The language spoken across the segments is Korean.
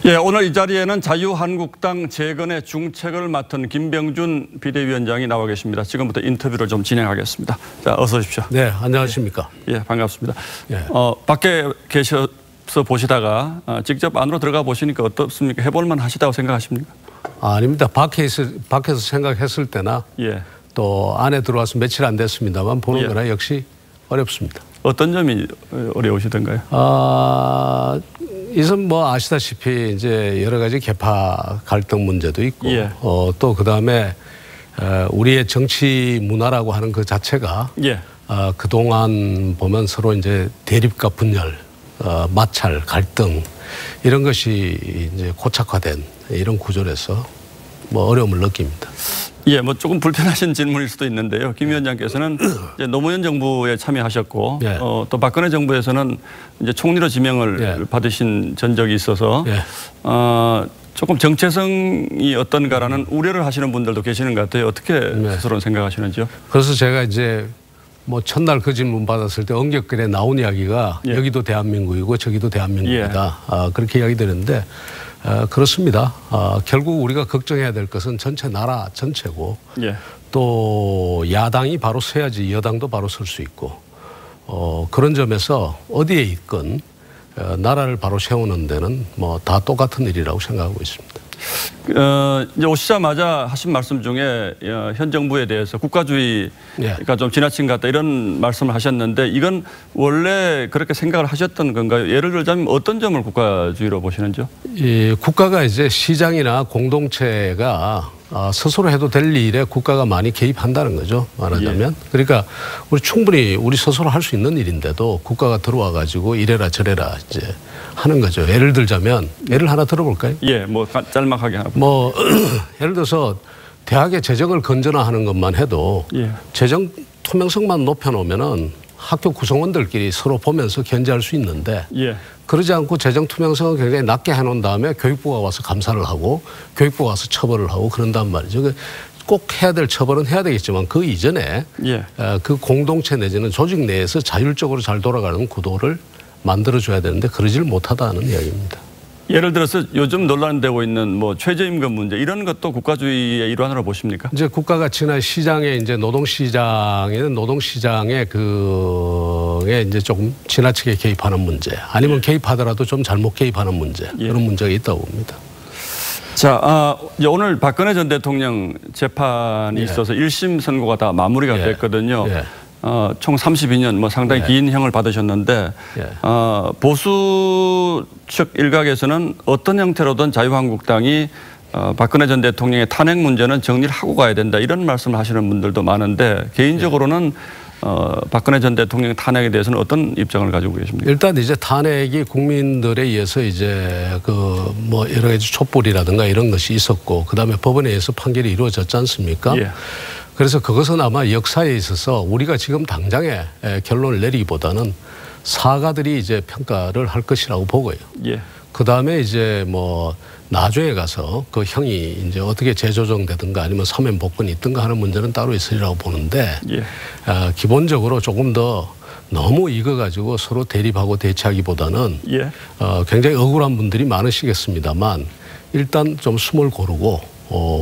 예, 오늘 이 자리에는 자유한국당 재건의 중책을 맡은 김병준 비대위원장이 나와 계십니다. 지금부터 인터뷰를 좀 진행하겠습니다. 자, 어서 오십시오. 네, 안녕하십니까. 예, 반갑습니다. 예. 밖에 계셔서 보시다가 직접 안으로 들어가 보시니까 어떻습니까? 해볼만 하시다고 생각하십니까? 아닙니다. 밖에서 생각했을 때나 예. 또 안에 들어와서 며칠 안 됐습니다만 보는 예. 거나 역시 어렵습니다. 어떤 점이 어려우시던가요? 이선 뭐 아시다시피 이제 여러 가지 계파 갈등 문제도 있고 예. 또 그다음에 우리의 정치 문화라고 하는 그 자체가 예. 그동안 보면 서로 이제 대립과 분열, 마찰, 갈등 이런 것이 이제 고착화된 이런 구조라서 뭐 어려움을 느낍니다. 예, 뭐 조금 불편하신 질문일 수도 있는데요. 김 위원장께서는 이제 노무현 정부에 참여하셨고 예. 또 박근혜 정부에서는 이제 총리로 지명을 예. 받으신 전적이 있어서 예. 조금 정체성이 어떤가라는 우려를 하시는 분들도 계시는 것 같아요. 어떻게 네. 스스로 생각하시는지요? 그래서 제가 이제 뭐 첫날 그 질문 받았을 때 언격글에 나온 이야기가 예. 여기도 대한민국이고 저기도 대한민국이다. 그렇게 이야기 드렸는데 그렇습니다. 결국 우리가 걱정해야 될 것은 전체 나라 전체고 예. 또 야당이 바로 서야지 여당도 바로 설 수 있고 그런 점에서 어디에 있건 나라를 바로 세우는 데는 뭐 다 똑같은 일이라고 생각하고 있습니다. 이제 오시자마자 하신 말씀 중에 현 정부에 대해서 국가주의가 예. 좀 지나친 것 같다 이런 말씀을 하셨는데 이건 원래 그렇게 생각을 하셨던 건가요? 예를 들자면 어떤 점을 국가주의로 보시는지요? 이 국가가 이제 시장이나 공동체가 스스로 해도 될 일에 국가가 많이 개입한다는 거죠. 말하자면. 예. 그러니까 우리 충분히 우리 스스로 할 수 있는 일인데도 국가가 들어와 가지고 이래라 저래라 이제 하는 거죠. 예를 들자면 예를 하나 들어볼까요? 예, 뭐 짤막하게 하나. 뭐 예를 들어서 대학의 재정을 건전화하는 것만 해도 예. 재정 투명성만 높여놓으면은 학교 구성원들끼리 서로 보면서 견제할 수 있는데 예. 그러지 않고 재정 투명성을 굉장히 낮게 해놓은 다음에 교육부가 와서 감사를 하고 교육부가 와서 처벌을 하고 그런단 말이죠. 꼭 해야 될 처벌은 해야 되겠지만 그 이전에 예. 그 공동체 내지는 조직 내에서 자율적으로 잘 돌아가는 구도를 만들어줘야 되는데 그러지를 못하다는 이야기입니다. 예를 들어서 요즘 논란되고 있는 뭐 최저임금 문제 이런 것도 국가주의의 일환으로 보십니까? 이제 국가가 지난 시장에 이제 노동시장에 그에 이제 조금 지나치게 개입하는 문제 아니면 개입하더라도 좀 잘못 개입하는 문제 예. 그런 문제가 있다고 봅니다. 자, 이제 오늘 박근혜 전 대통령 재판이 예. 있어서 1심 선고가 다 마무리가 예. 됐거든요. 예. 총 32년 뭐 상당히 예. 긴 형을 받으셨는데 예. 보수 측 일각에서는 어떤 형태로든 자유한국당이 박근혜 전 대통령의 탄핵 문제는 정리를 하고 가야 된다 이런 말씀을 하시는 분들도 많은데 개인적으로는 박근혜 전 대통령 탄핵에 대해서는 어떤 입장을 가지고 계십니까? 일단 이제 탄핵이 국민들에 의해서 이제 그 뭐 여러 가지 촛불이라든가 이런 것이 있었고 그다음에 법원에 의해서 판결이 이루어졌지 않습니까? 예. 그래서 그것은 아마 역사에 있어서 우리가 지금 당장에 결론을 내리기보다는 사가들이 이제 평가를 할 것이라고 보고요. 예. 그다음에 이제 뭐 나중에 가서 그 형이 이제 어떻게 재조정되든가 아니면 사면 복권이 있든가 하는 문제는 따로 있으리라고 보는데 예. 기본적으로 조금 더 너무 이거 가지고 서로 대립하고 대치하기보다는 예. 굉장히 억울한 분들이 많으시겠습니다만 일단 좀 숨을 고르고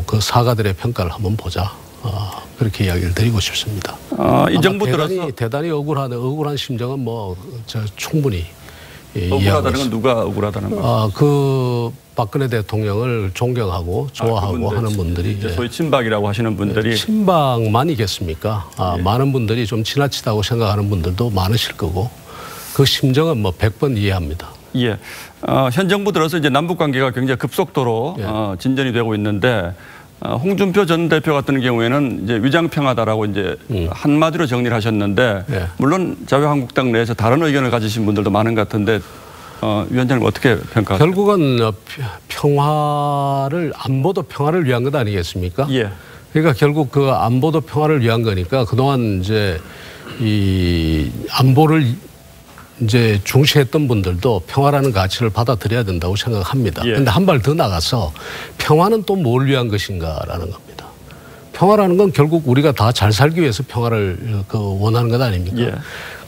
그 사가들의 평가를 한번 보자. 그렇게 이야기를 드리고 싶습니다. 이 정부 들어서 대단히 억울한 심정은 뭐 충분히 억울하다는 건 누가 억울하다는 거예요? 그 박근혜 대통령을 존경하고 좋아하고 하는 분들이 소위 친박이라고 하시는 분들이 친박만이겠습니까? 많은 분들이 좀 지나치다고 생각하는 분들도 많으실 거고 그 심정은 뭐 100번 이해합니다. 예. 현 정부 들어서 이제 남북 관계가 굉장히 급속도로 예. 진전이 되고 있는데 홍준표 전 대표 같은 경우에는 이제 위장평화다라고 이제 한마디로 정리를 하셨는데 예. 물론 자유한국당 내에서 다른 의견을 가지신 분들도 많은 것 같은데 위원장님 어떻게 평가하세요? 결국은 안보도 평화를 위한 것 아니겠습니까? 예. 그러니까 결국 그 안보도 평화를 위한 거니까 그동안 이제 이 안보를 이제 중시했던 분들도 평화라는 가치를 받아들여야 된다고 생각합니다. 예. 그런데 한 발 더 나가서 평화는 또 뭘 위한 것인가라는 겁니다. 평화라는 건 결국 우리가 다 잘 살기 위해서 평화를 원하는 것 아닙니까? 예.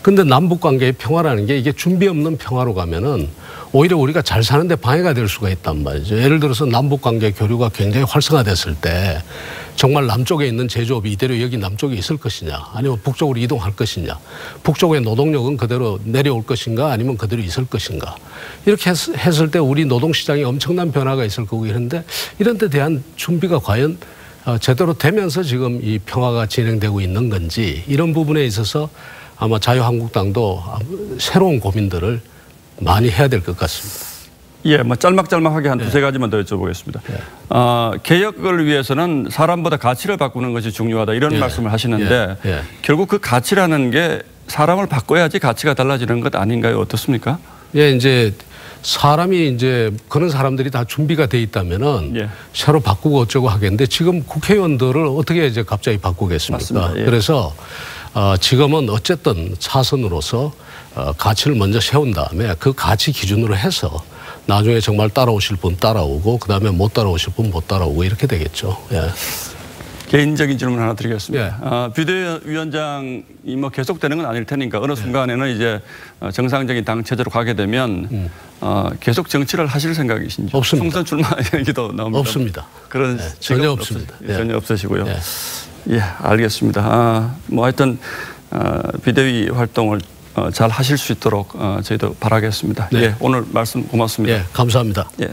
근데 남북 관계의 평화라는 게 이게 준비 없는 평화로 가면은 오히려 우리가 잘 사는데 방해가 될 수가 있단 말이죠. 예를 들어서 남북 관계 교류가 굉장히 활성화됐을 때 정말 남쪽에 있는 제조업이 이대로 여기 남쪽에 있을 것이냐, 아니면 북쪽으로 이동할 것이냐, 북쪽의 노동력은 그대로 내려올 것인가, 아니면 그대로 있을 것인가. 이렇게 했을 때 우리 노동시장에 엄청난 변화가 있을 거고 이런데 이런 데 대한 준비가 과연 제대로 되면서 지금 이 평화가 진행되고 있는 건지, 이런 부분에 있어서 아마 자유한국당도 새로운 고민들을 많이 해야 될 것 같습니다. 예, 뭐 짤막짤막하게 한 두세 가지만 더 여쭤보겠습니다. 개혁을 위해서는 사람보다 가치를 바꾸는 것이 중요하다, 이런 말씀을 하시는데 결국 그 가치라는 게 사람을 바꿔야지 가치가 달라지는 것 아닌가요? 어떻습니까? 예, 이제 사람이 이제 그런 사람들이 다 준비가 돼 있다면은 새로 바꾸고 어쩌고 하겠는데 지금 국회의원들을 어떻게 이제 갑자기 바꾸겠습니까? 그래서 지금은 어쨌든 차선으로서 가치를 먼저 세운 다음에 그 가치 기준으로 해서 나중에 정말 따라오실 분 따라오고 그다음에 못 따라오실 분 못 따라오고 이렇게 되겠죠. 예. 개인적인 질문 하나 드리겠습니다. 비대위원장이 뭐 계속되는 건 아닐 테니까 어느 순간에는 이제 정상적인 당 체제로 가게 되면 계속 정치를 하실 생각이신지? 없습니다. 총선 출마 얘기도 나옵니다. 없습니다. 그런 전혀 없습니다. 전혀 없으시고요. 예, 알겠습니다. 뭐 하여튼 비대위 활동을 잘 하실 수 있도록 저희도 바라겠습니다. 예, 오늘 말씀 고맙습니다. 예, 감사합니다. 예.